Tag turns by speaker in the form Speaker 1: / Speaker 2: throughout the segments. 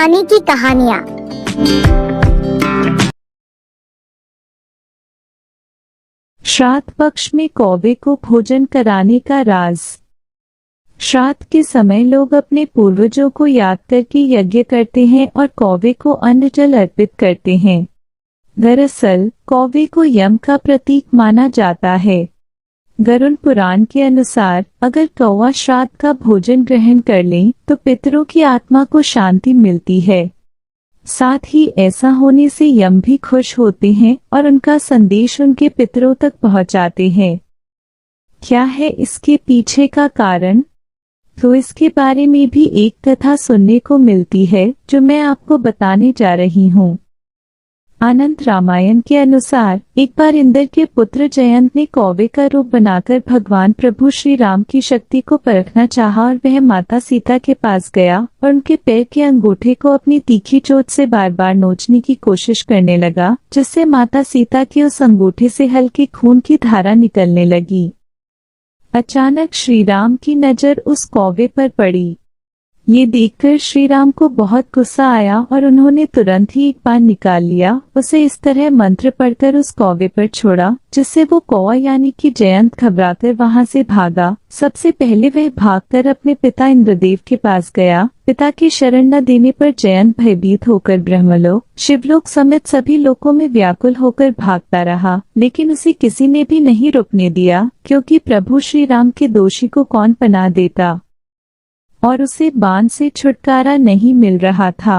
Speaker 1: कहानी की कहानियाँ।
Speaker 2: श्राद्ध पक्ष में कौवे को भोजन कराने का राज। श्राद्ध के समय लोग अपने पूर्वजों को याद करके यज्ञ करते हैं और कौवे को अन्न जल अर्पित करते हैं। दरअसल कौवे को यम का प्रतीक माना जाता है। गरुड़ पुराण के अनुसार अगर कौवा श्राद्ध का भोजन ग्रहण कर ले तो पितरों की आत्मा को शांति मिलती है। साथ ही ऐसा होने से यम भी खुश होते हैं और उनका संदेश उनके पितरों तक पहुंचाते हैं। क्या है इसके पीछे का कारण? तो इसके बारे में भी एक कथा सुनने को मिलती है जो मैं आपको बताने जा रही हूँ। अनंत रामायण के अनुसार एक बार इंद्र के पुत्र जयंत ने कौवे का रूप बनाकर भगवान प्रभु श्री राम की शक्ति को परखना चाहा और वह माता सीता के पास गया और उनके पैर के अंगूठे को अपनी तीखी चोट से बार बार नोचने की कोशिश करने लगा, जिससे माता सीता के उस अंगूठे से हल्की खून की धारा निकलने लगी। अचानक श्री राम की नजर उस कौवे पर पड़ी। ये देखकर श्री राम को बहुत गुस्सा आया और उन्होंने तुरंत ही एक बाण निकाल लिया, उसे इस तरह मंत्र पढ़कर उस कौवे पर छोड़ा जिससे वो कौवा यानी कि जयंत घबराकर वहां से भागा। सबसे पहले वह भागकर अपने पिता इंद्रदेव के पास गया। पिता की शरण न देने पर जयंत भयभीत होकर ब्रह्मलोक, शिवलोक समेत सभी लोकों में व्याकुल होकर भागता रहा, लेकिन उसे किसी ने भी नहीं रुकने दिया, क्योंकि प्रभु श्री राम के दोषी को कौन पनाह देता और उसे बाण से छुटकारा नहीं मिल रहा था।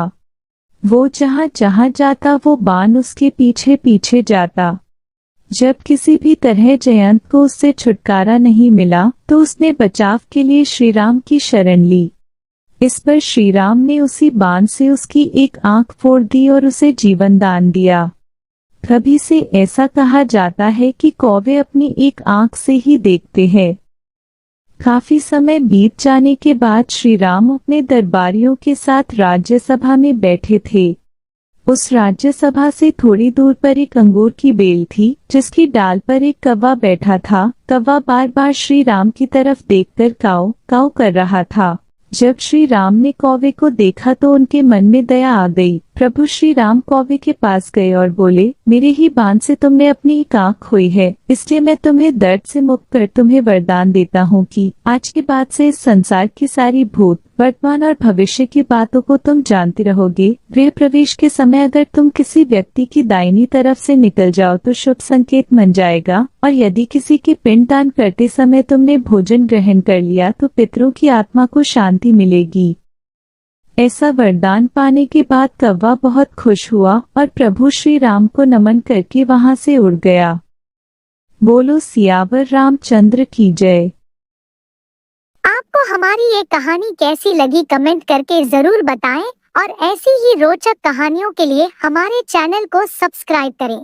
Speaker 2: वो जहाँ जहाँ जाता वो बाण उसके पीछे पीछे जाता। जब किसी भी तरह जयंत को उससे छुटकारा नहीं मिला तो उसने बचाव के लिए श्री राम की शरण ली। इस पर श्री राम ने उसी बाण से उसकी एक आंख फोड़ दी और उसे जीवन दान दिया। तभी से ऐसा कहा जाता है कि कौवे अपनी एक आंख से ही देखते हैं। काफी समय बीत जाने के बाद श्री राम अपने दरबारियों के साथ राज्यसभा में बैठे थे। उस राज्यसभा से थोड़ी दूर पर एक अंगूर की बेल थी, जिसकी डाल पर एक कौवा बैठा था। कौवा बार बार श्री राम की तरफ देखकर काऊ काऊ कर रहा था। जब श्री राम ने कौवे को देखा तो उनके मन में दया आ गई। प्रभु श्री राम कौवे के पास गए और बोले, मेरे ही बाण से तुमने अपनी एक आंख खोई है, इसलिए मैं तुम्हें दर्द से मुक्त कर तुम्हें वरदान देता हूँ कि आज के बाद से इस संसार की सारी भूत, वर्तमान और भविष्य की बातों को तुम जानते रहोगे। गृह प्रवेश के समय अगर तुम किसी व्यक्ति की दाहिनी तरफ से निकल जाओ तो शुभ संकेत बन जाएगा, और यदि किसी के पिंडदान करते समय तुमने भोजन ग्रहण कर लिया तो पितरों की आत्मा को शांति मिलेगी। ऐसा वरदान पाने के बाद कौवा बहुत खुश हुआ और प्रभु श्री राम को नमन करके वहां से उड़ गया। बोलो सियावर रामचंद्र की जय।
Speaker 1: आपको हमारी ये कहानी कैसी लगी कमेंट करके जरूर बताएं और ऐसी ही रोचक कहानियों के लिए हमारे चैनल को सब्सक्राइब करें।